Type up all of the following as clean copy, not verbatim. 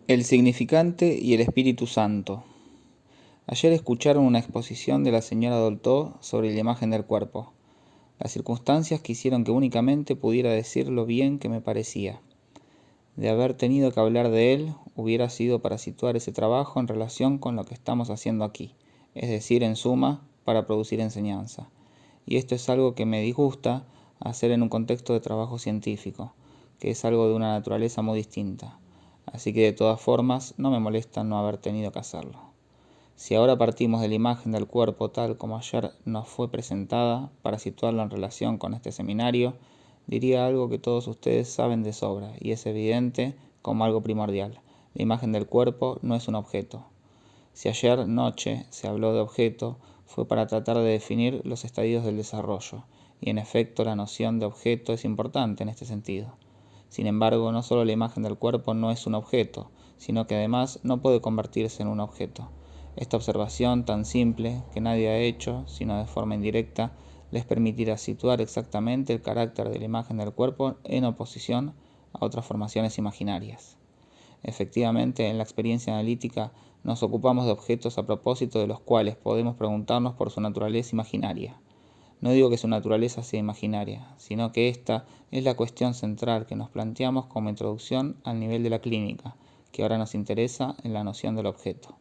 El significante y el Espíritu Santo. Ayer escucharon una exposición de la señora Dolto sobre la imagen del cuerpo. Las circunstancias quisieron que únicamente pudiera decir lo bien que me parecía. De haber tenido que hablar de él, hubiera sido para situar ese trabajo en relación con lo que estamos haciendo aquí, es decir, en suma, para producir enseñanza. Y esto es algo que me disgusta hacer en un contexto de trabajo científico, que es algo de una naturaleza muy distinta. Así que de todas formas no me molesta no haber tenido que hacerlo. Si ahora partimos de la imagen del cuerpo tal como ayer nos fue presentada para situarlo en relación con este seminario, diría algo que todos ustedes saben de sobra y es evidente como algo primordial. La imagen del cuerpo no es un objeto. Si ayer noche se habló de objeto, fue para tratar de definir los estadios del desarrollo, y en efecto la noción de objeto es importante en este sentido. Sin embargo, no solo la imagen del cuerpo no es un objeto, sino que además no puede convertirse en un objeto. Esta observación tan simple, que nadie ha hecho, sino de forma indirecta, les permitirá situar exactamente el carácter de la imagen del cuerpo en oposición a otras formaciones imaginarias. Efectivamente, en la experiencia analítica nos ocupamos de objetos a propósito de los cuales podemos preguntarnos por su naturaleza imaginaria. No digo que su naturaleza sea imaginaria, sino que esta es la cuestión central que nos planteamos como introducción al nivel de la clínica, que ahora nos interesa en la noción del objeto.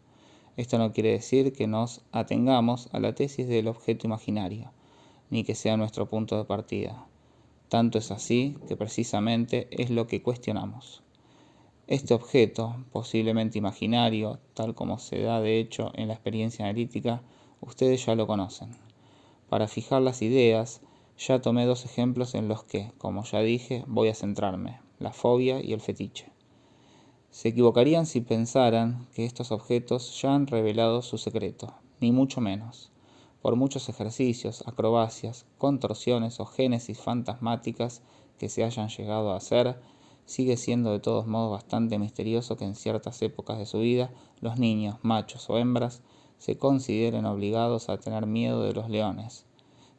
Esto no quiere decir que nos atengamos a la tesis del objeto imaginario, ni que sea nuestro punto de partida. Tanto es así que precisamente es lo que cuestionamos. Este objeto, posiblemente imaginario, tal como se da de hecho en la experiencia analítica, ustedes ya lo conocen. Para fijar las ideas, ya tomé dos ejemplos en los que, como ya dije, voy a centrarme, la fobia y el fetiche. Se equivocarían si pensaran que estos objetos ya han revelado su secreto, ni mucho menos. Por muchos ejercicios, acrobacias, contorsiones o génesis fantasmáticas que se hayan llegado a hacer, sigue siendo de todos modos bastante misterioso que en ciertas épocas de su vida los niños, machos o hembras, se consideren obligados a tener miedo de los leones,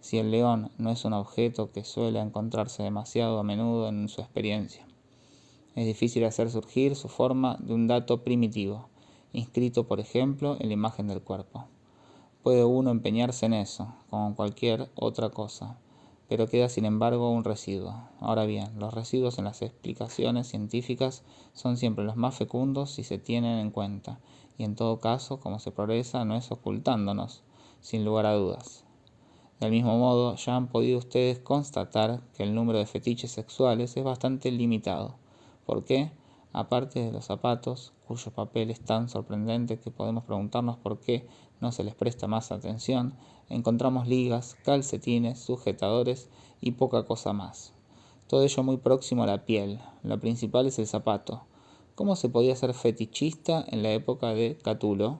si el león no es un objeto que suele encontrarse demasiado a menudo en su experiencia. Es difícil hacer surgir su forma de un dato primitivo, inscrito por ejemplo en la imagen del cuerpo. Puede uno empeñarse en eso, como en cualquier otra cosa, pero queda sin embargo un residuo. Ahora bien, los residuos en las explicaciones científicas son siempre los más fecundos si se tienen en cuenta, y en todo caso, como se progresa, no es ocultándonos, sin lugar a dudas. Del mismo modo, ya han podido ustedes constatar que el número de fetiches sexuales es bastante limitado. ¿Por qué? Aparte de los zapatos, cuyo papel es tan sorprendente que podemos preguntarnos por qué no se les presta más atención, encontramos ligas, calcetines, sujetadores y poca cosa más. Todo ello muy próximo a la piel. Lo principal es el zapato. ¿Cómo se podía ser fetichista en la época de Catulo?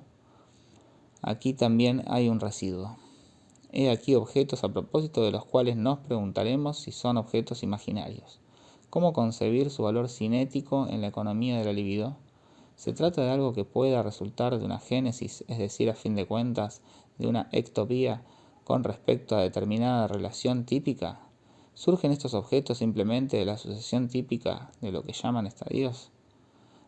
Aquí también hay un residuo. He aquí objetos a propósito de los cuales nos preguntaremos si son objetos imaginarios. ¿Cómo concebir su valor cinético en la economía de la libido? ¿Se trata de algo que pueda resultar de una génesis, es decir, a fin de cuentas, de una ectopía con respecto a determinada relación típica? ¿Surgen estos objetos simplemente de la sucesión típica de lo que llaman estadios?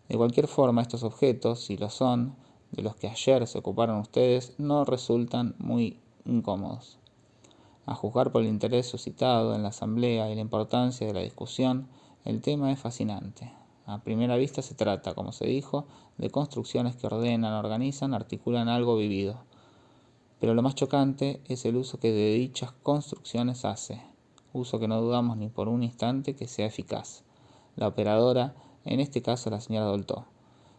De cualquier forma, estos objetos, si lo son, de los que ayer se ocuparon ustedes, no resultan muy incómodos. A juzgar por el interés suscitado en la asamblea y la importancia de la discusión, el tema es fascinante. A primera vista se trata, como se dijo, de construcciones que ordenan, organizan, articulan algo vivido. Pero lo más chocante es el uso que de dichas construcciones hace, uso que no dudamos ni por un instante que sea eficaz. La operadora, en este caso la señora Dolto.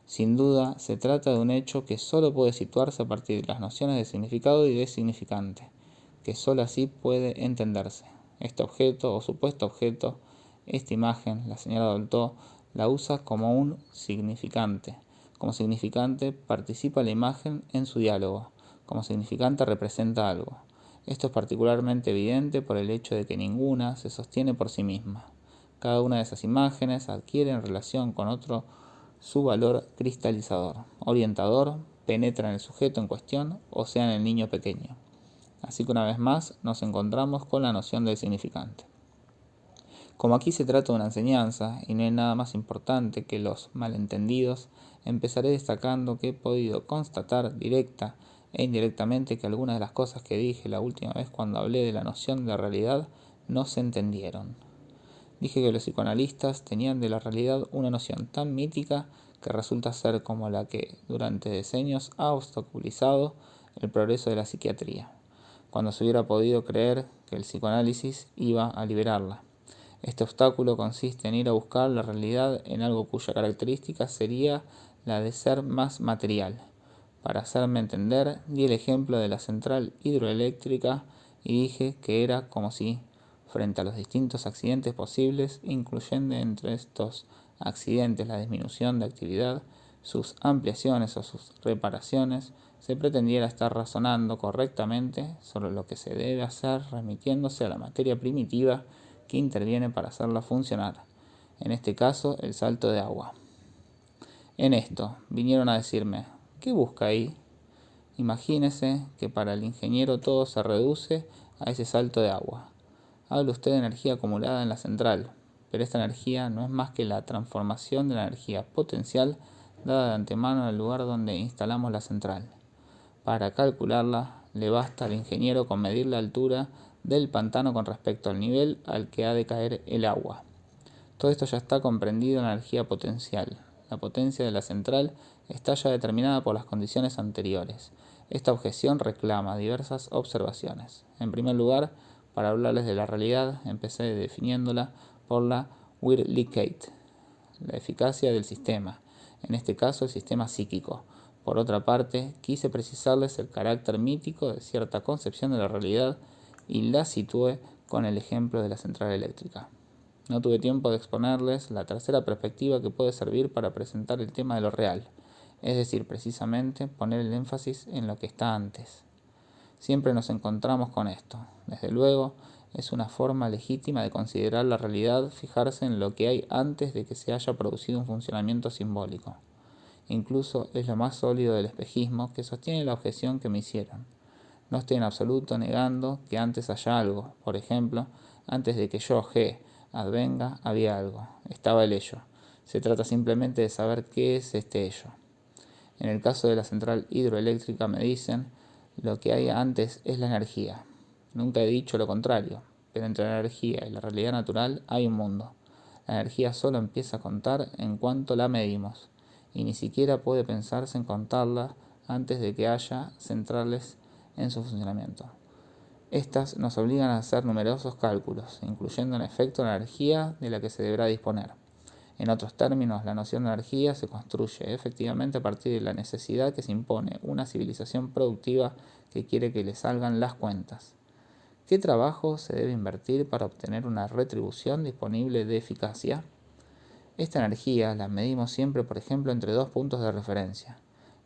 Sin duda, se trata de un hecho que solo puede situarse a partir de las nociones de significado y de significante, que solo así puede entenderse. Este objeto o supuesto objeto, esta imagen, la señora Dolto la usa como un significante. Como significante participa la imagen en su diálogo. Como significante representa algo. Esto es particularmente evidente por el hecho de que ninguna se sostiene por sí misma. Cada una de esas imágenes adquiere en relación con otro su valor cristalizador, orientador, penetra en el sujeto en cuestión, o sea en el niño pequeño. Así que una vez más nos encontramos con la noción del significante. Como aquí se trata de una enseñanza y no hay nada más importante que los malentendidos, empezaré destacando que he podido constatar directa e indirectamente que algunas de las cosas que dije la última vez cuando hablé de la noción de realidad no se entendieron. Dije que los psicoanalistas tenían de la realidad una noción tan mítica que resulta ser como la que durante decenios ha obstaculizado el progreso de la psiquiatría, cuando se hubiera podido creer que el psicoanálisis iba a liberarla. Este obstáculo consiste en ir a buscar la realidad en algo cuya característica sería la de ser más material. Para hacerme entender, di el ejemplo de la central hidroeléctrica y dije que era como si, frente a los distintos accidentes posibles, incluyendo entre estos accidentes la disminución de actividad, sus ampliaciones o sus reparaciones, se pretendiera estar razonando correctamente sobre lo que se debe hacer remitiéndose a la materia primitiva que interviene para hacerla funcionar, en este caso el salto de agua. En esto vinieron a decirme, ¿qué busca ahí? Imagínese que para el ingeniero todo se reduce a ese salto de agua. Habla usted de energía acumulada en la central, pero esta energía no es más que la transformación de la energía potencial dada de antemano en el lugar donde instalamos la central. Para calcularla, le basta al ingeniero con medir la altura del pantano con respecto al nivel al que ha de caer el agua. Todo esto ya está comprendido en la energía potencial. La potencia de la central está ya determinada por las condiciones anteriores. Esta objeción reclama diversas observaciones. En primer lugar, para hablarles de la realidad, empecé definiéndola por la Wirklichkeit, la eficacia del sistema, en este caso el sistema psíquico. Por otra parte, quise precisarles el carácter mítico de cierta concepción de la realidad y la situé con el ejemplo de la central eléctrica. No tuve tiempo de exponerles la tercera perspectiva que puede servir para presentar el tema de lo real, es decir, precisamente poner el énfasis en lo que está antes. Siempre nos encontramos con esto. Desde luego, es una forma legítima de considerar la realidad fijarse en lo que hay antes de que se haya producido un funcionamiento simbólico. Incluso es lo más sólido del espejismo que sostiene la objeción que me hicieron. No estoy en absoluto negando que antes haya algo. Por ejemplo, antes de que yo, G, advenga, había algo. Estaba el ello. Se trata simplemente de saber qué es este ello. En el caso de la central hidroeléctrica me dicen, lo que hay antes es la energía. Nunca he dicho lo contrario, pero entre la energía y la realidad natural hay un mundo. La energía solo empieza a contar en cuanto la medimos, y ni siquiera puede pensarse en contarla antes de que haya centrales en su funcionamiento. Estas nos obligan a hacer numerosos cálculos, incluyendo en efecto la energía de la que se deberá disponer. En otros términos, la noción de energía se construye efectivamente a partir de la necesidad que se impone una civilización productiva que quiere que le salgan las cuentas. ¿Qué trabajo se debe invertir para obtener una retribución disponible de eficacia? Esta energía la medimos siempre, por ejemplo, entre dos puntos de referencia.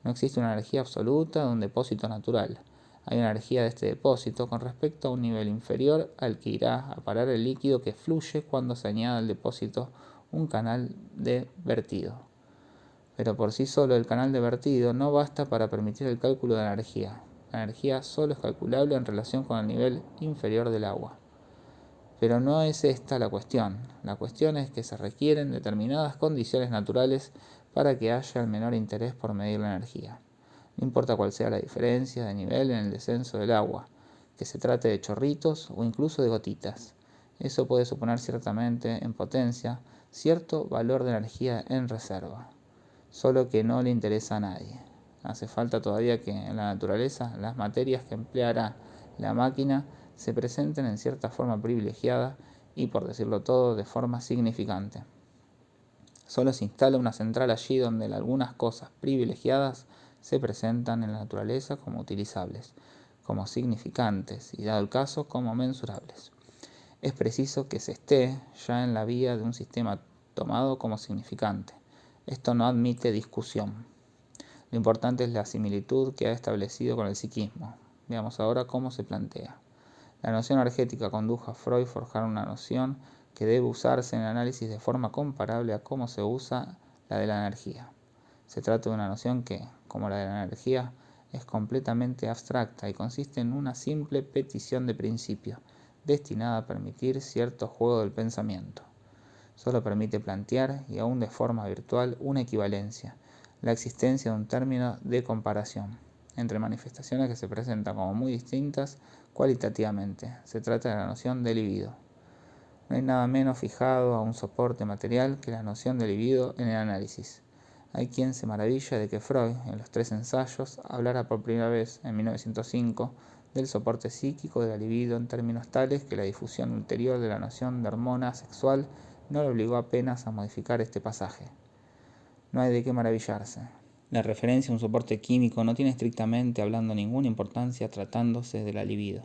No existe una energía absoluta de un depósito natural. Hay una energía de este depósito con respecto a un nivel inferior al que irá a parar el líquido que fluye cuando se añada al depósito un canal de vertido. Pero por sí solo el canal de vertido no basta para permitir el cálculo de la energía. La energía solo es calculable en relación con el nivel inferior del agua. Pero no es esta la cuestión. La cuestión es que se requieren determinadas condiciones naturales para que haya el menor interés por medir la energía. No importa cuál sea la diferencia de nivel en el descenso del agua, que se trate de chorritos o incluso de gotitas. Eso puede suponer ciertamente, en potencia, cierto valor de energía en reserva, solo que no le interesa a nadie. Hace falta todavía que en la naturaleza las materias que empleará la máquina se presenten en cierta forma privilegiada y, por decirlo todo, de forma significante. Solo se instala una central allí donde algunas cosas privilegiadas se presentan en la naturaleza como utilizables, como significantes y, dado el caso, como mensurables. Es preciso que se esté ya en la vía de un sistema tomado como significante. Esto no admite discusión. Lo importante es la similitud que ha establecido con el psiquismo. Veamos ahora cómo se plantea. La noción energética condujo a Freud a forjar una noción que debe usarse en el análisis de forma comparable a cómo se usa la de la energía. Se trata de una noción que, como la de la energía, es completamente abstracta y consiste en una simple petición de principio, destinada a permitir cierto juego del pensamiento. Solo permite plantear, y aún de forma virtual, una equivalencia, la existencia de un término de comparación entre manifestaciones que se presentan como muy distintas cualitativamente. Se trata de la noción de libido. No hay nada menos fijado a un soporte material que la noción de libido en el análisis. Hay quien se maravilla de que Freud, en los 3 ensayos, hablara por primera vez, en 1905, del soporte psíquico de la libido en términos tales que la difusión ulterior de la noción de hormona sexual no le obligó apenas a modificar este pasaje. No hay de qué maravillarse. La referencia a un soporte químico no tiene estrictamente hablando ninguna importancia tratándose de la libido.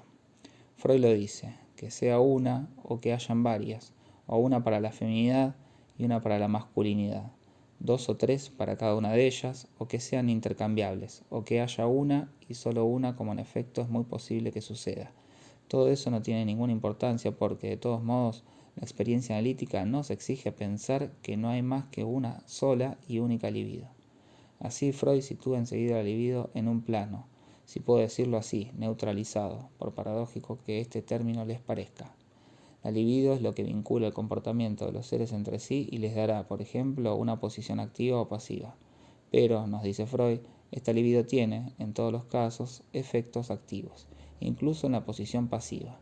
Freud lo dice, que sea una o que hayan varias, o una para la feminidad y una para la masculinidad, 2 o 3 para cada una de ellas, o que sean intercambiables, o que haya una y solo una como en efecto es muy posible que suceda. Todo eso no tiene ninguna importancia porque, de todos modos, la experiencia analítica nos exige pensar que no hay más que una sola y única libido. Así Freud sitúa enseguida la libido en un plano, si puedo decirlo así, neutralizado, por paradójico que este término les parezca. La libido es lo que vincula el comportamiento de los seres entre sí y les dará, por ejemplo, una posición activa o pasiva. Pero, nos dice Freud, esta libido tiene, en todos los casos, efectos activos, incluso en la posición pasiva,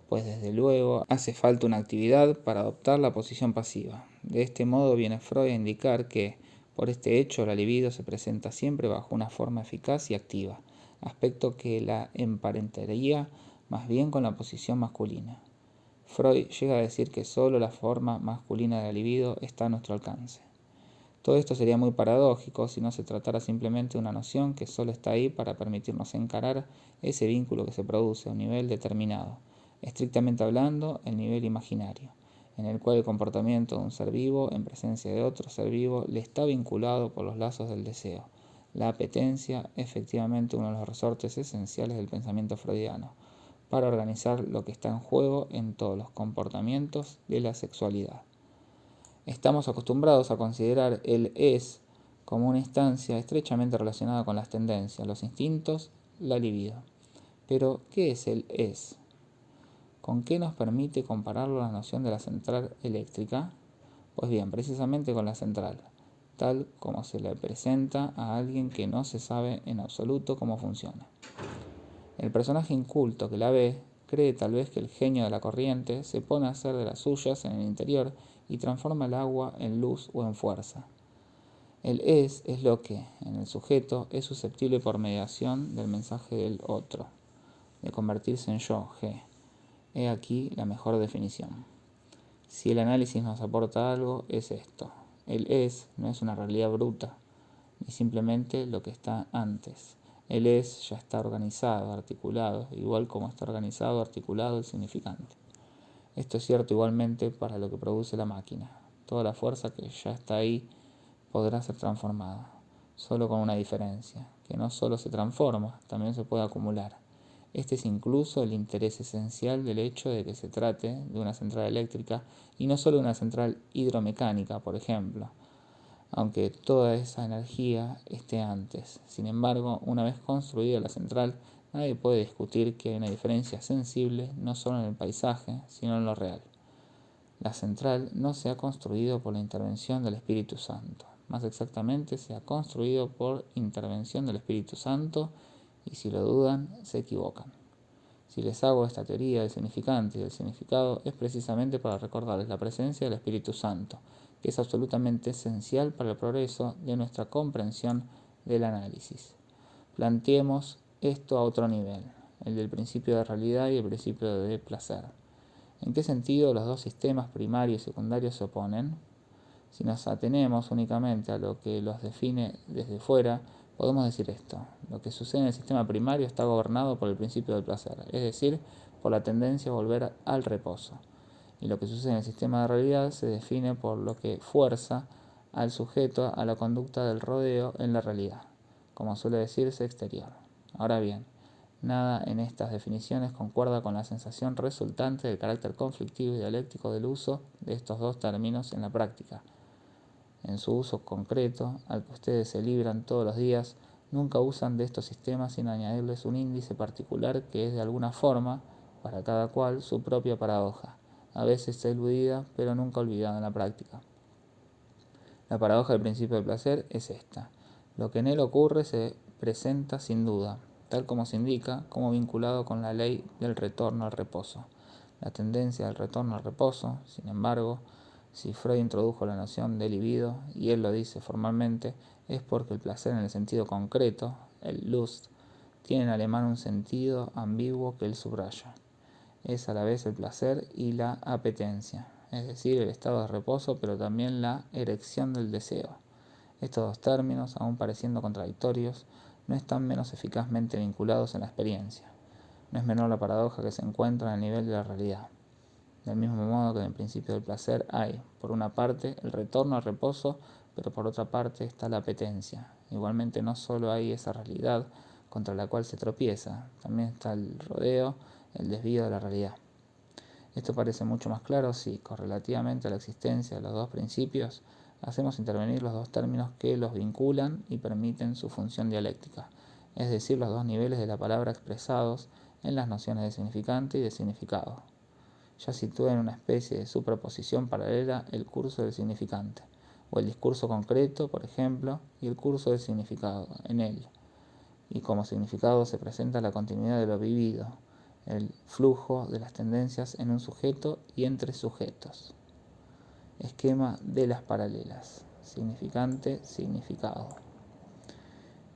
pues desde luego hace falta una actividad para adoptar la posición pasiva. De este modo viene Freud a indicar que, por este hecho, la libido se presenta siempre bajo una forma eficaz y activa, aspecto que la emparentaría más bien con la posición masculina. Freud llega a decir que solo la forma masculina de la libido está a nuestro alcance. Todo esto sería muy paradójico si no se tratara simplemente de una noción que solo está ahí para permitirnos encarar ese vínculo que se produce a un nivel determinado, estrictamente hablando, el nivel imaginario, en el cual el comportamiento de un ser vivo en presencia de otro ser vivo le está vinculado por los lazos del deseo. La apetencia, efectivamente uno de los resortes esenciales del pensamiento freudiano, para organizar lo que está en juego en todos los comportamientos de la sexualidad. Estamos acostumbrados a considerar el es como una instancia estrechamente relacionada con las tendencias, los instintos, la libido. Pero, ¿qué es el es? ¿Con qué nos permite compararlo a la noción de la central eléctrica? Pues bien, precisamente con la central, tal como se le presenta a alguien que no se sabe en absoluto cómo funciona. El personaje inculto que la ve cree tal vez que el genio de la corriente se pone a hacer de las suyas en el interior y transforma el agua en luz o en fuerza. El es lo que, en el sujeto, es susceptible por mediación del mensaje del otro, de convertirse en yo, G. He aquí la mejor definición. Si el análisis nos aporta algo, es esto. El es no es una realidad bruta, ni simplemente lo que está antes. El es ya está organizado, articulado, igual como está organizado, articulado el significante. Esto es cierto igualmente para lo que produce la máquina. Toda la fuerza que ya está ahí podrá ser transformada, solo con una diferencia, que no solo se transforma, también se puede acumular. Este es incluso el interés esencial del hecho de que se trate de una central eléctrica y no solo de una central hidromecánica, por ejemplo, aunque toda esa energía esté antes. Sin embargo, una vez construida la central, nadie puede discutir que hay una diferencia sensible no solo en el paisaje, sino en lo real. La central no se ha construido por la intervención del Espíritu Santo. Más exactamente, se ha construido por intervención del Espíritu Santo y si lo dudan, se equivocan. Si les hago esta teoría del significante y del significado es precisamente para recordarles la presencia del Espíritu Santo, que es absolutamente esencial para el progreso de nuestra comprensión del análisis. Planteemos esto a otro nivel, el del principio de realidad y el principio de placer. ¿En qué sentido los dos sistemas primario y secundario se oponen? Si nos atenemos únicamente a lo que los define desde fuera, podemos decir esto. Lo que sucede en el sistema primario está gobernado por el principio del placer, es decir, por la tendencia a volver al reposo. Y lo que sucede en el sistema de realidad se define por lo que fuerza al sujeto a la conducta del rodeo en la realidad, como suele decirse exterior. Ahora bien, nada en estas definiciones concuerda con la sensación resultante del carácter conflictivo y dialéctico del uso de estos dos términos en la práctica. En su uso concreto, al que ustedes se libran todos los días, nunca usan de estos sistemas sin añadirles un índice particular que es de alguna forma, para cada cual, su propia paradoja, a veces eludida, pero nunca olvidada en la práctica. La paradoja del principio del placer es esta. Lo que en él ocurre se presenta sin duda, tal como se indica, como vinculado con la ley del retorno al reposo. La tendencia del retorno al reposo, sin embargo, si Freud introdujo la noción de libido, y él lo dice formalmente, es porque el placer en el sentido concreto, el Lust, tiene en alemán un sentido ambiguo que él subraya. Es a la vez el placer y la apetencia, es decir, el estado de reposo, pero también la erección del deseo. Estos dos términos, aun pareciendo contradictorios, no están menos eficazmente vinculados en la experiencia. No es menor la paradoja que se encuentra en el nivel de la realidad. Del mismo modo que en el principio del placer hay, por una parte, el retorno al reposo, pero por otra parte está la apetencia. Igualmente no solo hay esa realidad contra la cual se tropieza, también está el rodeo, el desvío de la realidad. Esto parece mucho más claro si, correlativamente a la existencia de los dos principios, hacemos intervenir los dos términos que los vinculan y permiten su función dialéctica, es decir, los dos niveles de la palabra expresados en las nociones de significante y de significado. Ya sitúa en una especie de superposición paralela el curso del significante, o el discurso concreto, por ejemplo, y el curso del significado en él. Y como significado se presenta la continuidad de lo vivido, el flujo de las tendencias en un sujeto y entre sujetos. Esquema de las paralelas. Significante, significado.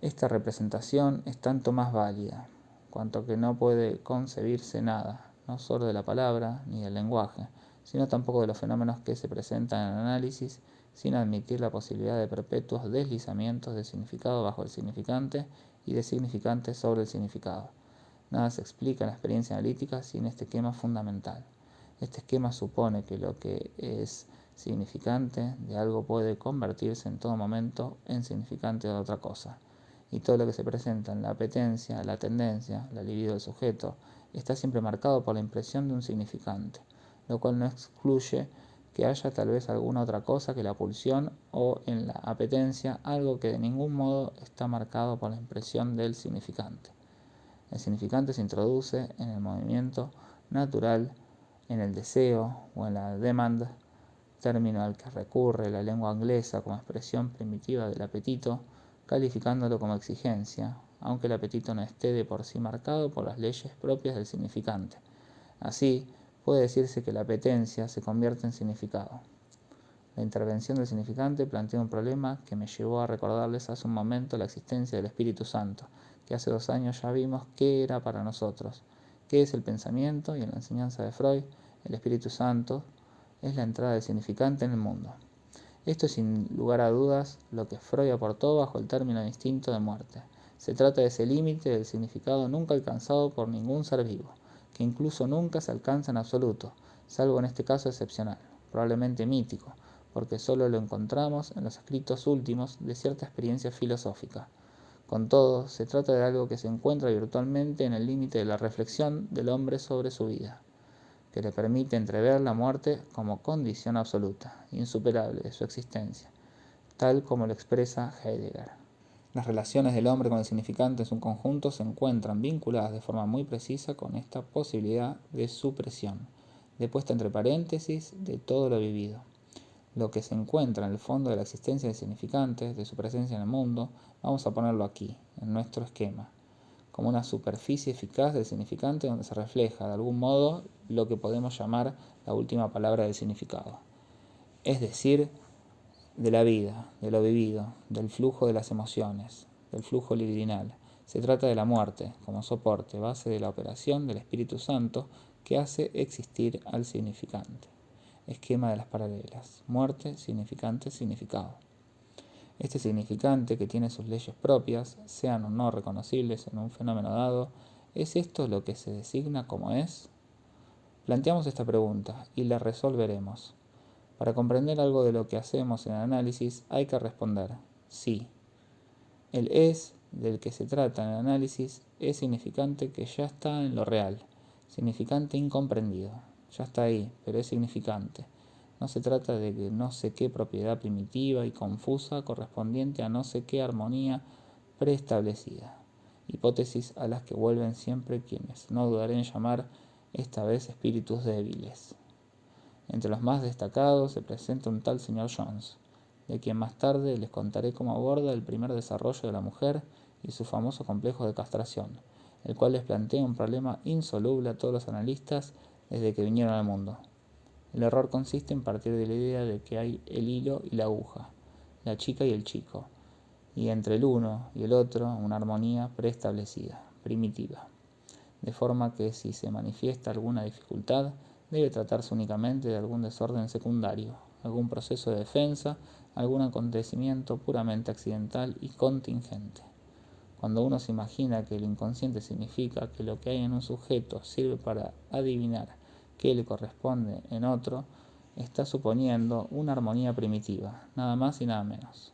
Esta representación es tanto más válida, cuanto que no puede concebirse nada, no solo de la palabra ni del lenguaje, sino tampoco de los fenómenos que se presentan en el análisis, sin admitir la posibilidad de perpetuos deslizamientos de significado bajo el significante y de significante sobre el significado. Nada se explica en la experiencia analítica sin este esquema fundamental. Este esquema supone que lo que es significante de algo puede convertirse en todo momento en significante de otra cosa, y todo lo que se presenta en la apetencia, la tendencia, la libido del sujeto, está siempre marcado por la impresión de un significante, lo cual no excluye que haya tal vez alguna otra cosa que la pulsión o en la apetencia algo que de ningún modo está marcado por la impresión del significante. El significante se introduce en el movimiento natural, en el deseo o en la demand, término al que recurre la lengua inglesa como expresión primitiva del apetito, calificándolo como exigencia, aunque el apetito no esté de por sí marcado por las leyes propias del significante. Así, puede decirse que la apetencia se convierte en significado. La intervención del significante plantea un problema que me llevó a recordarles hace un momento la existencia del Espíritu Santo, que hace 2 años ya vimos qué era para nosotros, qué es el pensamiento, y en la enseñanza de Freud, el Espíritu Santo es la entrada del significante en el mundo. Esto es sin lugar a dudas lo que Freud aportó bajo el término de instinto de muerte. Se trata de ese límite del significado nunca alcanzado por ningún ser vivo, que incluso nunca se alcanza en absoluto, salvo en este caso excepcional, probablemente mítico, porque solo lo encontramos en los escritos últimos de cierta experiencia filosófica. Con todo, se trata de algo que se encuentra virtualmente en el límite de la reflexión del hombre sobre su vida, que le permite entrever la muerte como condición absoluta, insuperable de su existencia, tal como lo expresa Heidegger. Las relaciones del hombre con el significante en su conjunto se encuentran vinculadas de forma muy precisa con esta posibilidad de supresión, de puesta entre paréntesis de todo lo vivido. Lo que se encuentra en el fondo de la existencia del significante, de su presencia en el mundo, vamos a ponerlo aquí, en nuestro esquema, como una superficie eficaz del significante donde se refleja, de algún modo, lo que podemos llamar la última palabra del significado. Es decir, de la vida, de lo vivido, del flujo de las emociones, del flujo libidinal. Se trata de la muerte, como soporte, base de la operación del Espíritu Santo que hace existir al significante. Esquema de las paralelas. Muerte, significante, significado. Este significante, que tiene sus leyes propias, sean o no reconocibles en un fenómeno dado, ¿es esto lo que se designa como es? Planteamos esta pregunta y la resolveremos. Para comprender algo de lo que hacemos en el análisis hay que responder sí. El es del que se trata en el análisis es significante que ya está en lo real, significante incomprendido. Ya está ahí, pero es significante. No se trata de que no sé qué propiedad primitiva y confusa correspondiente a no sé qué armonía preestablecida. Hipótesis a las que vuelven siempre quienes no dudaré en llamar esta vez espíritus débiles. Entre los más destacados se presenta un tal señor Jones, de quien más tarde les contaré cómo aborda el primer desarrollo de la mujer y su famoso complejo de castración, el cual les plantea un problema insoluble a todos los analistas desde que vinieron al mundo. El error consiste en partir de la idea de que hay el hilo y la aguja, la chica y el chico, y entre el uno y el otro una armonía preestablecida, primitiva, de forma que si se manifiesta alguna dificultad, debe tratarse únicamente de algún desorden secundario, algún proceso de defensa, algún acontecimiento puramente accidental y contingente. Cuando uno se imagina que el inconsciente significa que lo que hay en un sujeto sirve para adivinar qué le corresponde en otro, está suponiendo una armonía primitiva, nada más y nada menos.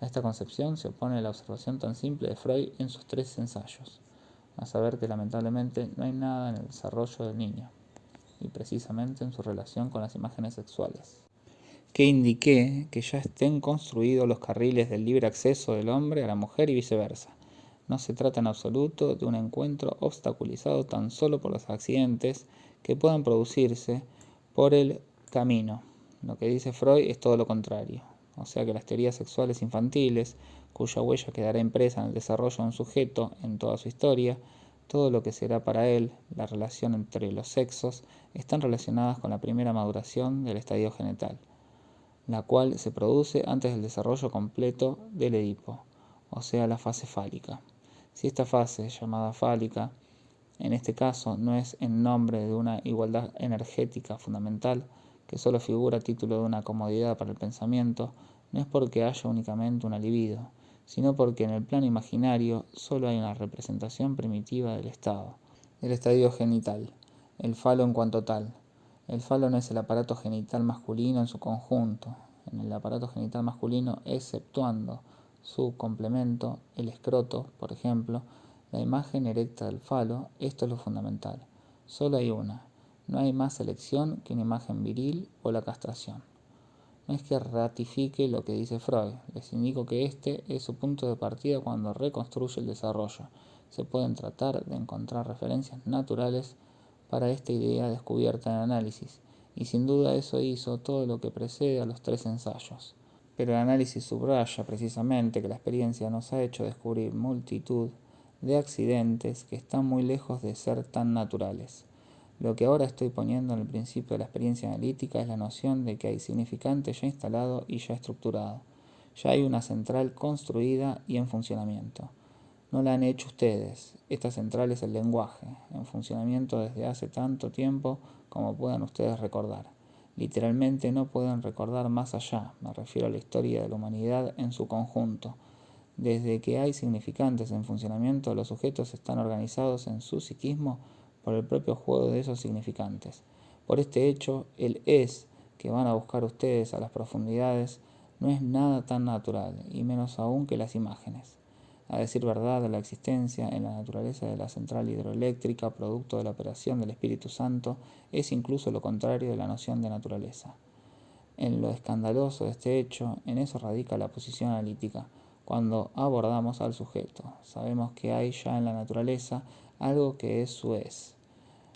A esta concepción se opone la observación tan simple de Freud en sus 3 ensayos, a saber que lamentablemente no hay nada en el desarrollo del niño, y precisamente en su relación con las imágenes sexuales, que indique que ya estén construidos los carriles del libre acceso del hombre a la mujer y viceversa. No se trata en absoluto de un encuentro obstaculizado tan solo por los accidentes que puedan producirse por el camino. Lo que dice Freud es todo lo contrario, o sea que las teorías sexuales infantiles, cuya huella quedará impresa en el desarrollo de un sujeto en toda su historia, todo lo que será para él la relación entre los sexos, están relacionadas con la primera maduración del estadio genital, la cual se produce antes del desarrollo completo del Edipo, o sea la fase fálica. Si esta fase, llamada fálica, en este caso no es en nombre de una igualdad energética fundamental, que solo figura a título de una comodidad para el pensamiento, no es porque haya únicamente una libido, sino porque en el plano imaginario solo hay una representación primitiva del estadio genital, el falo en cuanto tal. El falo no es el aparato genital masculino en su conjunto, en el aparato genital masculino exceptuando su complemento, el escroto, por ejemplo, la imagen erecta del falo, esto es lo fundamental. Solo hay una, no hay más elección que una imagen viril o la castración. No es que ratifique lo que dice Freud, les indico que este es su punto de partida cuando reconstruye el desarrollo. Se pueden tratar de encontrar referencias naturales para esta idea descubierta en análisis, y sin duda eso hizo todo lo que precede a los 3 ensayos. Pero el análisis subraya precisamente que la experiencia nos ha hecho descubrir multitud de accidentes que están muy lejos de ser tan naturales. Lo que ahora estoy poniendo en el principio de la experiencia analítica es la noción de que hay significante ya instalado y ya estructurado. Ya hay una central construida y en funcionamiento. No la han hecho ustedes. Esta central es el lenguaje, en funcionamiento desde hace tanto tiempo como puedan ustedes recordar. Literalmente no pueden recordar más allá, me refiero a la historia de la humanidad en su conjunto. Desde que hay significantes en funcionamiento, los sujetos están organizados en su psiquismo por el propio juego de esos significantes. Por este hecho, el es que van a buscar ustedes a las profundidades no es nada tan natural, y menos aún que las imágenes. A decir verdad, la existencia en la naturaleza de la central hidroeléctrica, producto de la operación del Espíritu Santo, es incluso lo contrario de la noción de naturaleza. En lo escandaloso de este hecho, en eso radica la posición analítica. Cuando abordamos al sujeto, sabemos que hay ya en la naturaleza algo que es su es,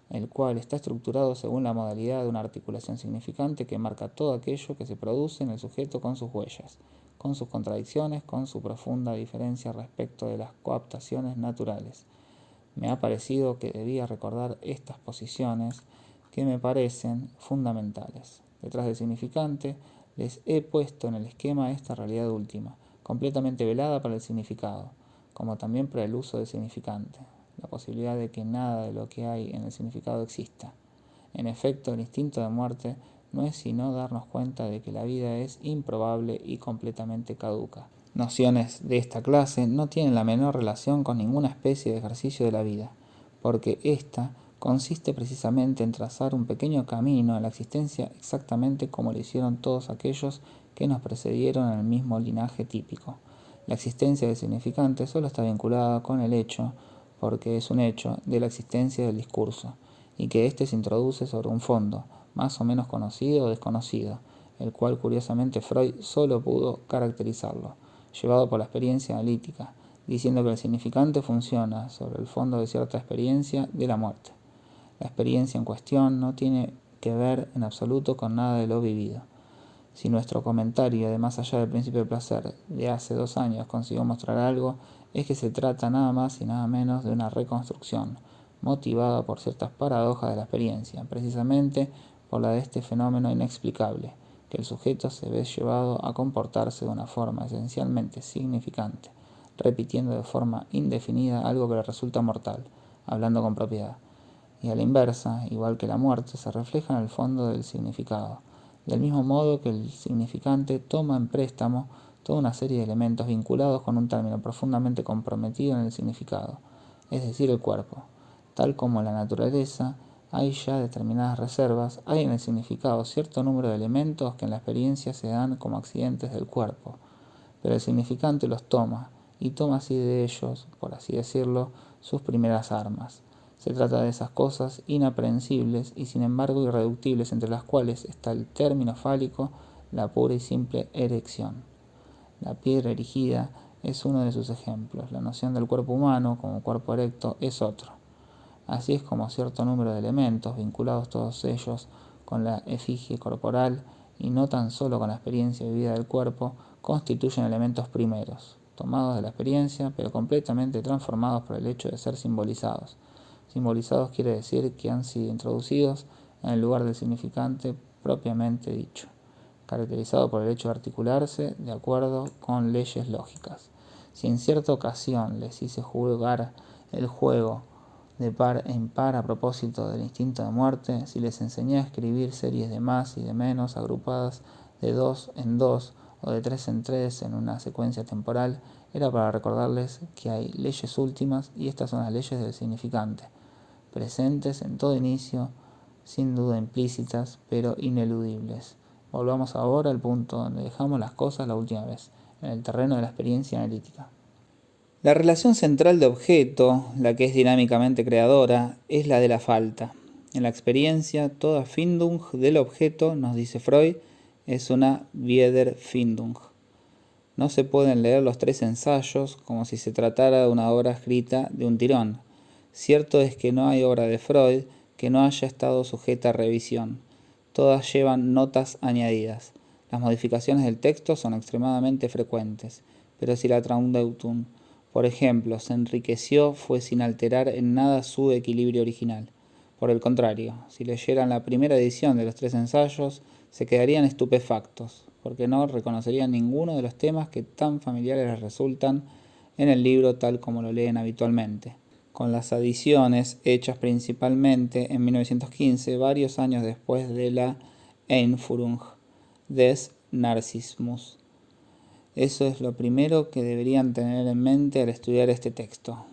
el cual está estructurado según la modalidad de una articulación significante que marca todo aquello que se produce en el sujeto con sus huellas, con sus contradicciones, con su profunda diferencia respecto de las coaptaciones naturales. Me ha parecido que debía recordar estas posiciones que me parecen fundamentales. Detrás del significante les he puesto en el esquema esta realidad última, completamente velada para el significado, como también para el uso del significante, la posibilidad de que nada de lo que hay en el significado exista. En efecto, el instinto de muerte no es sino darnos cuenta de que la vida es improbable y completamente caduca. Nociones de esta clase no tienen la menor relación con ninguna especie de ejercicio de la vida, porque ésta consiste precisamente en trazar un pequeño camino a la existencia exactamente como lo hicieron todos aquellos que nos precedieron en el mismo linaje típico. La existencia del significante solo está vinculada con el hecho, porque es un hecho, de la existencia del discurso, y que éste se introduce sobre un fondo, más o menos conocido o desconocido, el cual curiosamente Freud solo pudo caracterizarlo, llevado por la experiencia analítica, diciendo que el significante funciona sobre el fondo de cierta experiencia de la muerte. La experiencia en cuestión no tiene que ver en absoluto con nada de lo vivido. Si nuestro comentario de Más allá del principio del placer de hace 2 años consiguió mostrar algo, es que se trata nada más y nada menos de una reconstrucción, motivada por ciertas paradojas de la experiencia, precisamente por la de este fenómeno inexplicable, que el sujeto se ve llevado a comportarse de una forma esencialmente significante, repitiendo de forma indefinida algo que le resulta mortal, hablando con propiedad. Y a la inversa, igual que la muerte, se refleja en el fondo del significado, del mismo modo que el significante toma en préstamo toda una serie de elementos vinculados con un término profundamente comprometido en el significado, es decir, el cuerpo. Tal como en la naturaleza hay ya determinadas reservas, hay en el significado cierto número de elementos que en la experiencia se dan como accidentes del cuerpo, pero el significante los toma, y toma así de ellos, por así decirlo, sus primeras armas. Se trata de esas cosas inaprehensibles y sin embargo irreductibles, entre las cuales está el término fálico, la pura y simple erección. La piedra erigida es uno de sus ejemplos. La noción del cuerpo humano como cuerpo erecto es otro. Así es como cierto número de elementos, vinculados todos ellos con la efigie corporal y no tan solo con la experiencia vivida del cuerpo, constituyen elementos primeros, tomados de la experiencia, pero completamente transformados por el hecho de ser simbolizados. Simbolizados quiere decir que han sido introducidos en el lugar del significante propiamente dicho, caracterizado por el hecho de articularse de acuerdo con leyes lógicas. Si en cierta ocasión les hice jugar el juego de par en par a propósito del instinto de muerte, si les enseñé a escribir series de más y de menos agrupadas de 2 en 2 o de 3 en 3 en una secuencia temporal, era para recordarles que hay leyes últimas y estas son las leyes del significante, presentes en todo inicio, sin duda implícitas, pero ineludibles. Volvamos ahora al punto donde dejamos las cosas la última vez, en el terreno de la experiencia analítica. La relación central de objeto, la que es dinámicamente creadora, es la de la falta. En la experiencia, toda Findung del objeto, nos dice Freud, es una Wiederfindung. No se pueden leer los 3 ensayos como si se tratara de una obra escrita de un tirón. Cierto es que no hay obra de Freud que no haya estado sujeta a revisión. Todas llevan notas añadidas. Las modificaciones del texto son extremadamente frecuentes, pero si la Traumdeutung, por ejemplo, se enriqueció, fue sin alterar en nada su equilibrio original. Por el contrario, si leyeran la primera edición de los 3 ensayos, se quedarían estupefactos, porque no reconocerían ninguno de los temas que tan familiares les resultan en el libro tal como lo leen habitualmente. Con las adiciones hechas principalmente en 1915, varios años después de la Einführung des Narzissmus. Eso es lo primero que deberían tener en mente al estudiar este texto.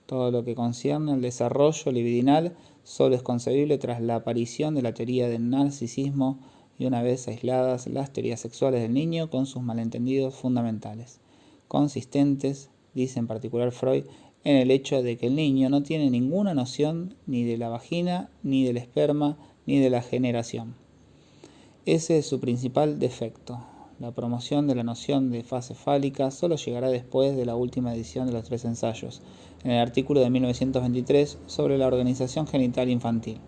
Todo lo que concierne al desarrollo libidinal solo es concebible tras la aparición de la teoría del narcisismo y una vez aisladas las teorías sexuales del niño con sus malentendidos fundamentales, consistentes, dice en particular Freud, en el hecho de que el niño no tiene ninguna noción ni de la vagina, ni del esperma, ni de la generación. Ese es su principal defecto. La promoción de la noción de fase fálica solo llegará después de la última edición de los 3 ensayos, en el artículo de 1923 sobre la organización genital infantil.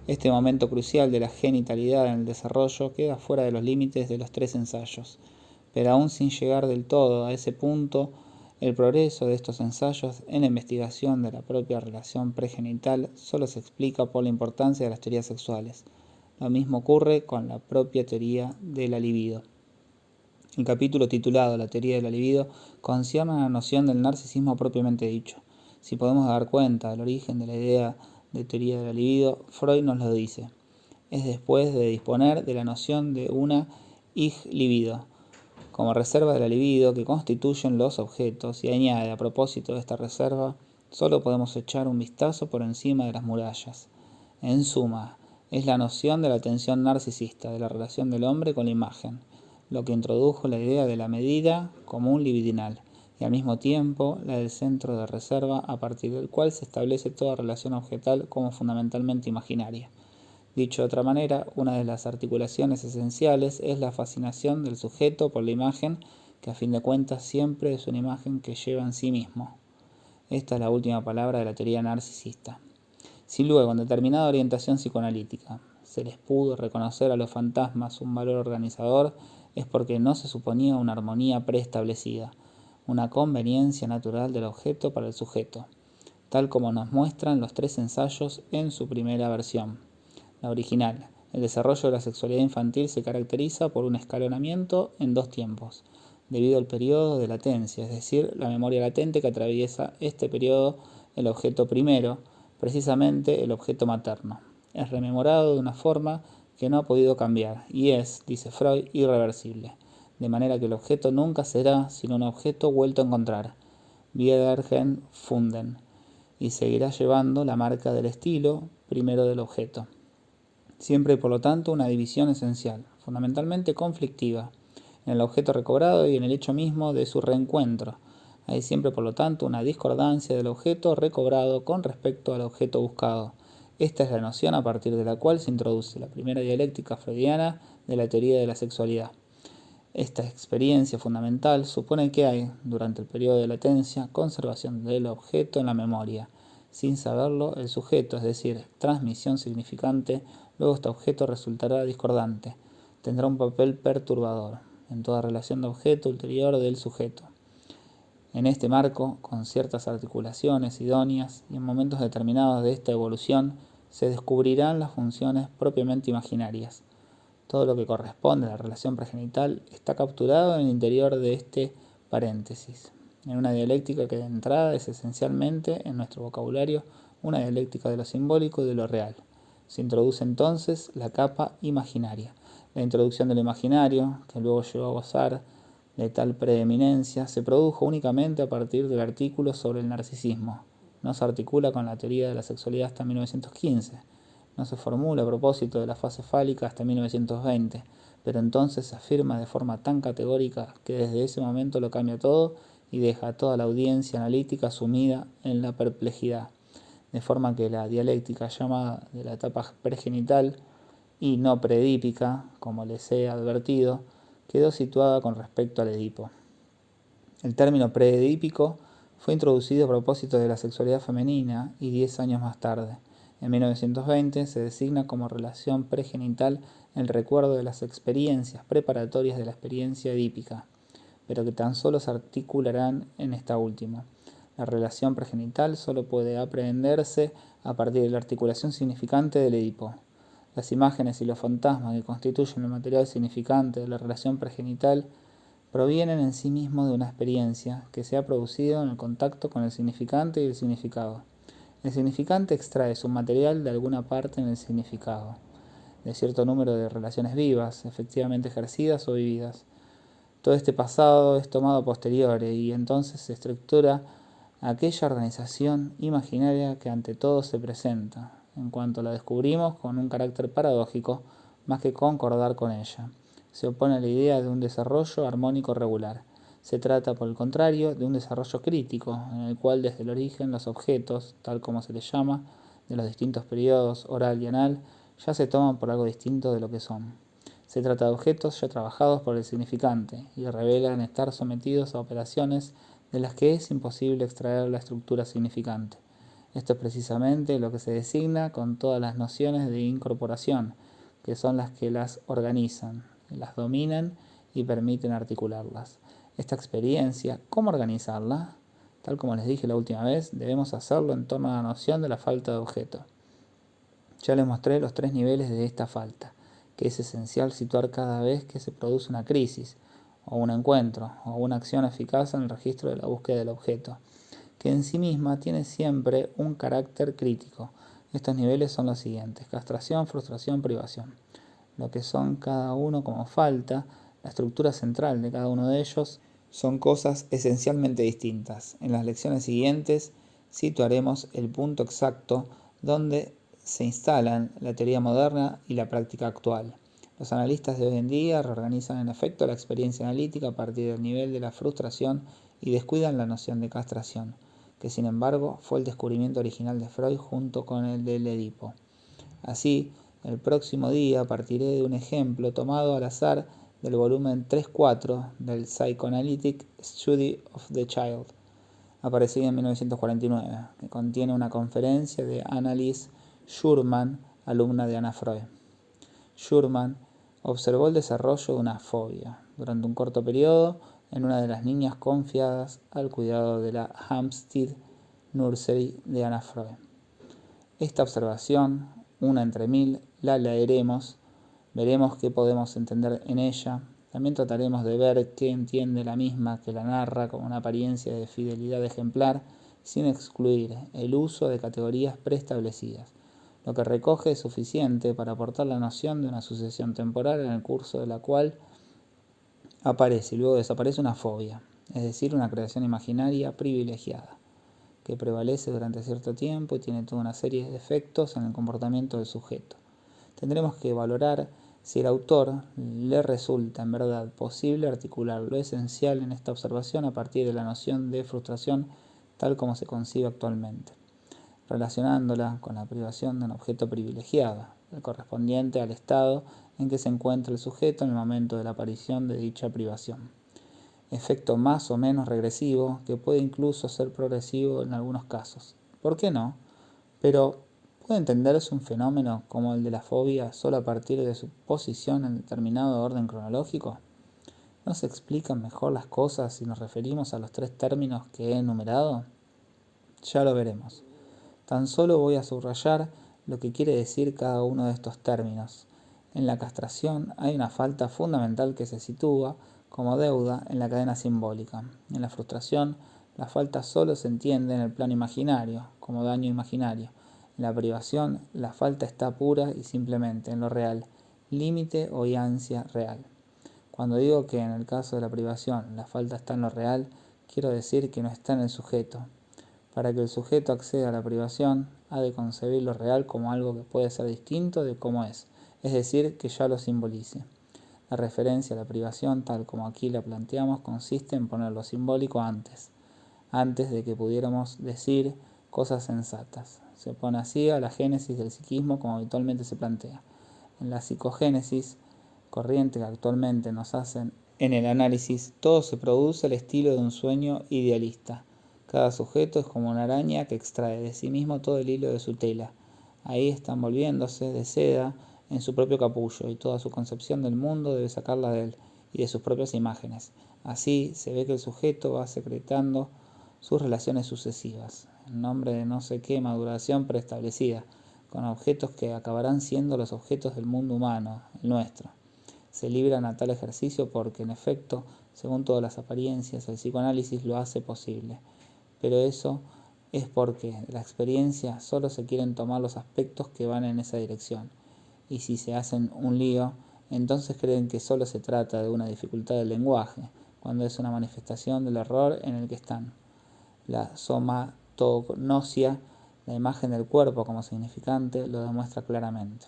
Este momento crucial de la genitalidad en el desarrollo queda fuera de los límites de los 3 ensayos, pero aún sin llegar del todo a ese punto, el progreso de estos ensayos en la investigación de la propia relación pregenital solo se explica por la importancia de las teorías sexuales. Lo mismo ocurre con la propia teoría de la libido. El capítulo titulado La teoría de la libido concierne a la noción del narcisismo propiamente dicho. Si podemos dar cuenta del origen de la idea de teoría de la libido, Freud nos lo dice. Es después de disponer de la noción de una Ich-Libido, como reserva de la libido que constituyen los objetos, y añade, a propósito de esta reserva, solo podemos echar un vistazo por encima de las murallas. En suma, es la noción de la tensión narcisista, de la relación del hombre con la imagen, lo que introdujo la idea de la medida común libidinal, y al mismo tiempo la del centro de reserva a partir del cual se establece toda relación objetal como fundamentalmente imaginaria. Dicho de otra manera, una de las articulaciones esenciales es la fascinación del sujeto por la imagen, que a fin de cuentas siempre es una imagen que lleva en sí mismo. Esta es la última palabra de la teoría narcisista. Si luego, en determinada orientación psicoanalítica, se les pudo reconocer a los fantasmas un valor organizador es porque no se suponía una armonía preestablecida, una conveniencia natural del objeto para el sujeto, tal como nos muestran los 3 ensayos en su primera versión, la original. El desarrollo de la sexualidad infantil se caracteriza por un escalonamiento en 2 tiempos, debido al periodo de latencia, es decir, la memoria latente que atraviesa este periodo el objeto primero, precisamente el objeto materno. Es rememorado de una forma que no ha podido cambiar y es, dice Freud, irreversible, de manera que el objeto nunca será sino un objeto vuelto a encontrar, wiedergefunden, y seguirá llevando la marca del estilo primero del objeto. Siempre hay por lo tanto una división esencial, fundamentalmente conflictiva, en el objeto recobrado y en el hecho mismo de su reencuentro. Hay siempre por lo tanto una discordancia del objeto recobrado con respecto al objeto buscado. Esta es la noción a partir de la cual se introduce la primera dialéctica freudiana de la teoría de la sexualidad. Esta experiencia fundamental supone que hay, durante el periodo de latencia, conservación del objeto en la memoria. Sin saberlo, el sujeto, es decir, transmisión significante, luego este objeto resultará discordante, tendrá un papel perturbador en toda relación de objeto ulterior del sujeto. En este marco, con ciertas articulaciones idóneas y en momentos determinados de esta evolución, se descubrirán las funciones propiamente imaginarias. Todo lo que corresponde a la relación pregenital está capturado en el interior de este paréntesis, en una dialéctica que de entrada es esencialmente, en nuestro vocabulario, una dialéctica de lo simbólico y de lo real. Se introduce entonces la capa imaginaria. La introducción de lo imaginario, que luego llegó a gozar de tal preeminencia, se produjo únicamente a partir del artículo sobre el narcisismo. No se articula con la teoría de la sexualidad hasta 1915. No se formula a propósito de la fase fálica hasta 1920, pero entonces se afirma de forma tan categórica que desde ese momento lo cambia todo y deja a toda la audiencia analítica sumida en la perplejidad, de forma que la dialéctica llamada de la etapa pregenital y no preedípica, como les he advertido, quedó situada con respecto al Edipo. El término preedípico fue introducido a propósito de la sexualidad femenina y 10 años más tarde, en 1920, se designa como relación pregenital el recuerdo de las experiencias preparatorias de la experiencia edípica, pero que tan solo se articularán en esta última. La relación pregenital solo puede aprehenderse a partir de la articulación significante del Edipo. Las imágenes y los fantasmas que constituyen el material significante de la relación pregenital provienen en sí mismos de una experiencia que se ha producido en el contacto con el significante y el significado. El significante extrae su material de alguna parte en el significado, de cierto número de relaciones vivas, efectivamente ejercidas o vividas. Todo este pasado es tomado a posteriori y entonces se estructura aquella organización imaginaria que ante todo se presenta, en cuanto la descubrimos con un carácter paradójico, más que concordar con ella. Se opone a la idea de un desarrollo armónico regular. Se trata, por el contrario, de un desarrollo crítico, en el cual desde el origen los objetos, tal como se les llama, de los distintos periodos oral y anal, ya se toman por algo distinto de lo que son. Se trata de objetos ya trabajados por el significante y revelan estar sometidos a operaciones de las que es imposible extraer la estructura significante. Esto es precisamente lo que se designa con todas las nociones de incorporación, que son las que las organizan, las dominan y permiten articularlas. Esta experiencia, ¿cómo organizarla? Tal como les dije la última vez, debemos hacerlo en torno a la noción de la falta de objeto. Ya les mostré los 3 niveles de esta falta, que es esencial situar cada vez que se produce una crisis, o un encuentro, o una acción eficaz en el registro de la búsqueda del objeto, que en sí misma tiene siempre un carácter crítico. Estos niveles son los siguientes: castración, frustración, privación. Lo que son cada uno como falta, la estructura central de cada uno de ellos, son cosas esencialmente distintas. En las lecciones siguientes situaremos el punto exacto donde se instalan la teoría moderna y la práctica actual. Los analistas de hoy en día reorganizan en efecto la experiencia analítica a partir del nivel de la frustración y descuidan la noción de castración, que sin embargo fue el descubrimiento original de Freud junto con el del Edipo. Así, el próximo día partiré de un ejemplo tomado al azar del volumen 3-4 del Psychoanalytic Study of the Child, aparecido en 1949, que contiene una conferencia de Annelies Schurman, alumna de Anna Freud. Schurman observó el desarrollo de una fobia durante un corto periodo en una de las niñas confiadas al cuidado de la Hampstead Nursery de Anna Freud. Esta observación, una entre mil, la leeremos, veremos qué podemos entender en ella. También trataremos de ver qué entiende la misma que la narra como una apariencia de fidelidad ejemplar, sin excluir el uso de categorías preestablecidas. Lo que recoge es suficiente para aportar la noción de una sucesión temporal en el curso de la cual aparece y luego desaparece una fobia, es decir, una creación imaginaria privilegiada, que prevalece durante cierto tiempo y tiene toda una serie de efectos en el comportamiento del sujeto. Tendremos que valorar si el autor le resulta en verdad posible articular lo esencial en esta observación a partir de la noción de frustración tal como se concibe actualmente, relacionándola con la privación de un objeto privilegiado, el correspondiente al estado en que se encuentra el sujeto en el momento de la aparición de dicha privación. Efecto más o menos regresivo, que puede incluso ser progresivo en algunos casos. ¿Por qué no? Pero, ¿puede entenderse un fenómeno como el de la fobia solo a partir de su posición en determinado orden cronológico? ¿No se explican mejor las cosas si nos referimos a los tres términos que he enumerado? Ya lo veremos. Tan solo voy a subrayar lo que quiere decir cada uno de estos términos. En la castración hay una falta fundamental que se sitúa como deuda en la cadena simbólica. En la frustración, la falta solo se entiende en el plano imaginario, como daño imaginario. En la privación, la falta está pura y simplemente en lo real, límite o ansia real. Cuando digo que en el caso de la privación la falta está en lo real, quiero decir que no está en el sujeto. Para que el sujeto acceda a la privación, ha de concebir lo real como algo que puede ser distinto de cómo es decir, que ya lo simbolice. La referencia a la privación, tal como aquí la planteamos, consiste en poner lo simbólico antes de que pudiéramos decir cosas sensatas. Se opone así a la génesis del psiquismo como habitualmente se plantea. En la psicogénesis, corriente que actualmente nos hacen en el análisis, todo se produce al estilo de un sueño idealista. Cada sujeto es como una araña que extrae de sí mismo todo el hilo de su tela. Ahí está envolviéndose de seda en su propio capullo y toda su concepción del mundo debe sacarla de él y de sus propias imágenes. Así se ve que el sujeto va secretando sus relaciones sucesivas, en nombre de no sé qué maduración preestablecida, con objetos que acabarán siendo los objetos del mundo humano, el nuestro. Se libran a tal ejercicio porque, en efecto, según todas las apariencias, el psicoanálisis lo hace posible. Pero eso es porque de la experiencia solo se quieren tomar los aspectos que van en esa dirección. Y si se hacen un lío, entonces creen que solo se trata de una dificultad del lenguaje, cuando es una manifestación del error en el que están. La somatognosia, la imagen del cuerpo como significante, lo demuestra claramente.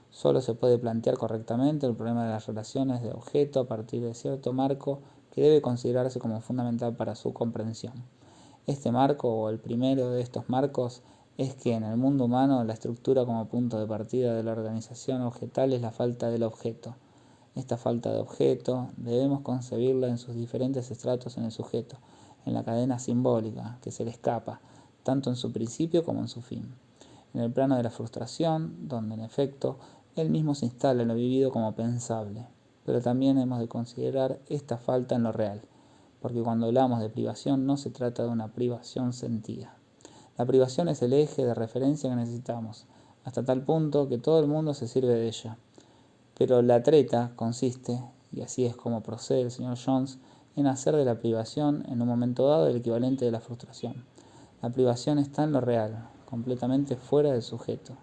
Solo se puede plantear correctamente el problema de las relaciones de objeto a partir de cierto marco que debe considerarse como fundamental para su comprensión. Este marco, o el primero de estos marcos, es que en el mundo humano la estructura como punto de partida de la organización objetal es la falta del objeto. Esta falta de objeto debemos concebirla en sus diferentes estratos en el sujeto, en la cadena simbólica que se le escapa, tanto en su principio como en su fin. En el plano de la frustración, donde en efecto él mismo se instala en lo vivido como pensable, pero también hemos de considerar esta falta en lo real, porque cuando hablamos de privación no se trata de una privación sentida. La privación es el eje de referencia que necesitamos, hasta tal punto que todo el mundo se sirve de ella. Pero la treta consiste, y así es como procede el señor Jones, en hacer de la privación en un momento dado el equivalente de la frustración. La privación está en lo real, completamente fuera del sujeto.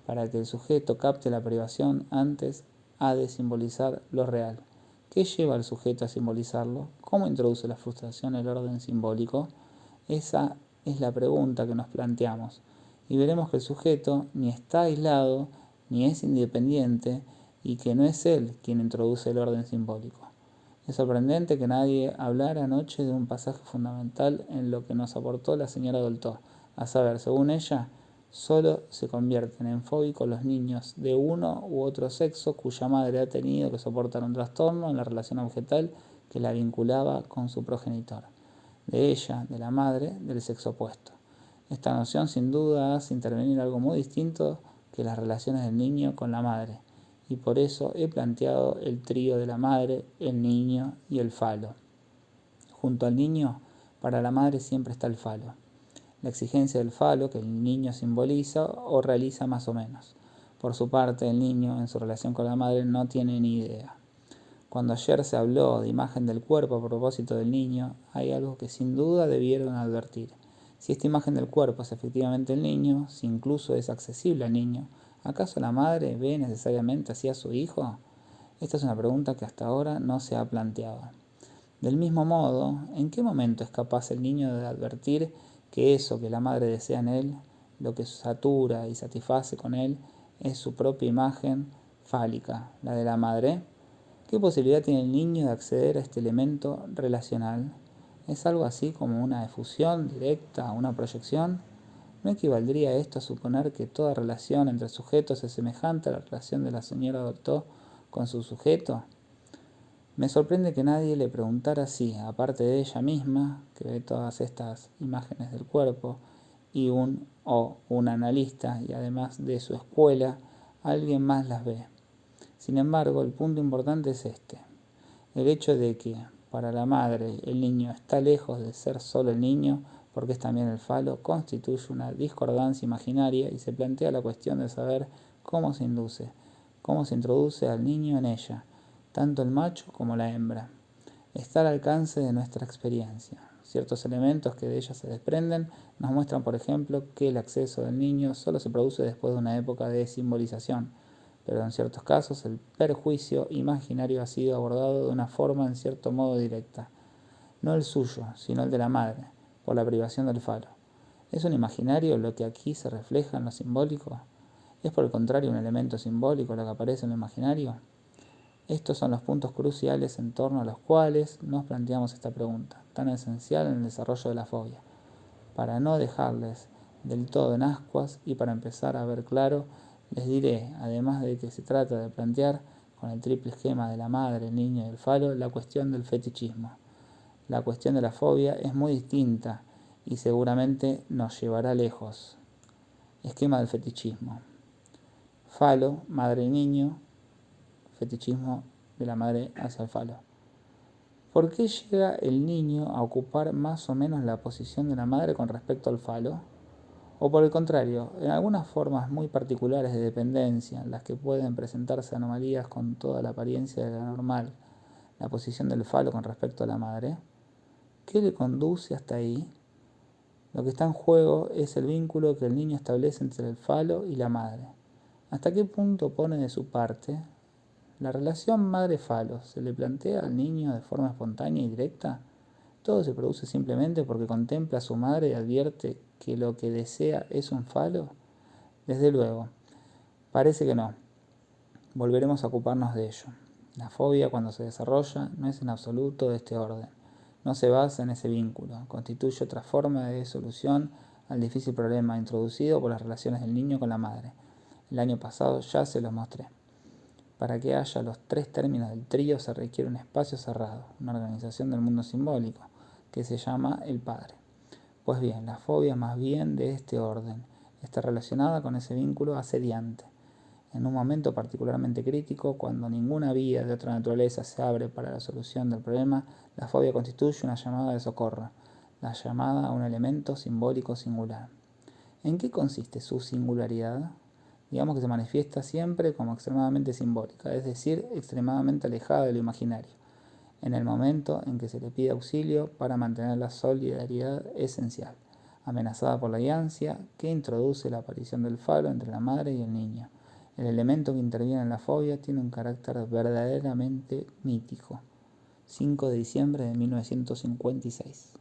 Para que el sujeto capte la privación, antes ha de simbolizar lo real. ¿Qué lleva al sujeto a simbolizarlo? ¿Cómo introduce la frustración el orden simbólico? Esa es la pregunta que nos planteamos. Y veremos que el sujeto ni está aislado, ni es independiente, y que no es él quien introduce el orden simbólico. Es sorprendente que nadie hablara anoche de un pasaje fundamental en lo que nos aportó la señora Dolto, a saber, según ella, solo se convierten en fóbicos los niños de uno u otro sexo cuya madre ha tenido que soportar un trastorno en la relación objetal que la vinculaba con su progenitor. De ella, de la madre, del sexo opuesto. Esta noción sin duda hace intervenir algo muy distinto que las relaciones del niño con la madre, y por eso he planteado el trío de la madre, el niño y el falo. Junto al niño, para la madre siempre está el falo. La exigencia del falo que el niño simboliza o realiza más o menos. Por su parte, el niño, en su relación con la madre, no tiene ni idea. Cuando ayer se habló de imagen del cuerpo a propósito del niño, hay algo que sin duda debieron advertir. Si esta imagen del cuerpo es efectivamente el niño, si incluso es accesible al niño, ¿acaso la madre ve necesariamente así a su hijo? Esta es una pregunta que hasta ahora no se ha planteado. Del mismo modo, ¿en qué momento es capaz el niño de advertir que eso que la madre desea en él, lo que satura y satisface con él, es su propia imagen fálica, la de la madre? ¿Qué posibilidad tiene el niño de acceder a este elemento relacional? ¿Es algo así como una efusión directa, una proyección? ¿No equivaldría esto a suponer que toda relación entre sujetos es semejante a la relación de la señora Dolto con su sujeto? Me sorprende que nadie le preguntara si, aparte de ella misma, que ve todas estas imágenes del cuerpo, y un analista, y además de su escuela, alguien más las ve. Sin embargo, el punto importante es este. El hecho de que, para la madre, el niño está lejos de ser solo el niño, porque es también el falo, constituye una discordancia imaginaria y se plantea la cuestión de saber cómo se introduce al niño en ella, tanto el macho como la hembra. Está al alcance de nuestra experiencia. Ciertos elementos que de ella se desprenden nos muestran, por ejemplo, que el acceso del niño solo se produce después de una época de simbolización, pero en ciertos casos el perjuicio imaginario ha sido abordado de una forma en cierto modo directa, no el suyo, sino el de la madre, por la privación del falo. ¿Es un imaginario lo que aquí se refleja en lo simbólico? ¿Es por el contrario un elemento simbólico lo que aparece en lo imaginario? Estos son los puntos cruciales en torno a los cuales nos planteamos esta pregunta, tan esencial en el desarrollo de la fobia, para no dejarles del todo en ascuas y para empezar a ver claro, les diré, además de que se trata de plantear, con el triple esquema de la madre, el niño y el falo, la cuestión del fetichismo. La cuestión de la fobia es muy distinta y seguramente nos llevará lejos. Esquema del fetichismo. Falo, madre y niño, fetichismo de la madre hacia el falo. ¿Por qué llega el niño a ocupar más o menos la posición de la madre con respecto al falo? O por el contrario, en algunas formas muy particulares de dependencia, en las que pueden presentarse anomalías con toda la apariencia de la normal, la posición del falo con respecto a la madre, ¿qué le conduce hasta ahí? Lo que está en juego es el vínculo que el niño establece entre el falo y la madre. ¿Hasta qué punto pone de su parte? ¿La relación madre-falo se le plantea al niño de forma espontánea y directa? ¿Todo se produce simplemente porque contempla a su madre y advierte que lo que desea es un falo? Desde luego, parece que no. Volveremos a ocuparnos de ello. La fobia, cuando se desarrolla, no es en absoluto de este orden. No se basa en ese vínculo. Constituye otra forma de solución al difícil problema introducido por las relaciones del niño con la madre. El año pasado ya se los mostré. Para que haya los tres términos del trío se requiere un espacio cerrado, una organización del mundo simbólico, que se llama el padre. Pues bien, la fobia más bien de este orden está relacionada con ese vínculo asediante. En un momento particularmente crítico, cuando ninguna vía de otra naturaleza se abre para la solución del problema, la fobia constituye una llamada de socorro, la llamada a un elemento simbólico singular. ¿En qué consiste su singularidad? Digamos que se manifiesta siempre como extremadamente simbólica, es decir, extremadamente alejada de lo imaginario, en el momento en que se le pide auxilio para mantener la solidaridad esencial, amenazada por la ansia que introduce la aparición del falo entre la madre y el niño. El elemento que interviene en la fobia tiene un carácter verdaderamente mítico. 5 de diciembre de 1956.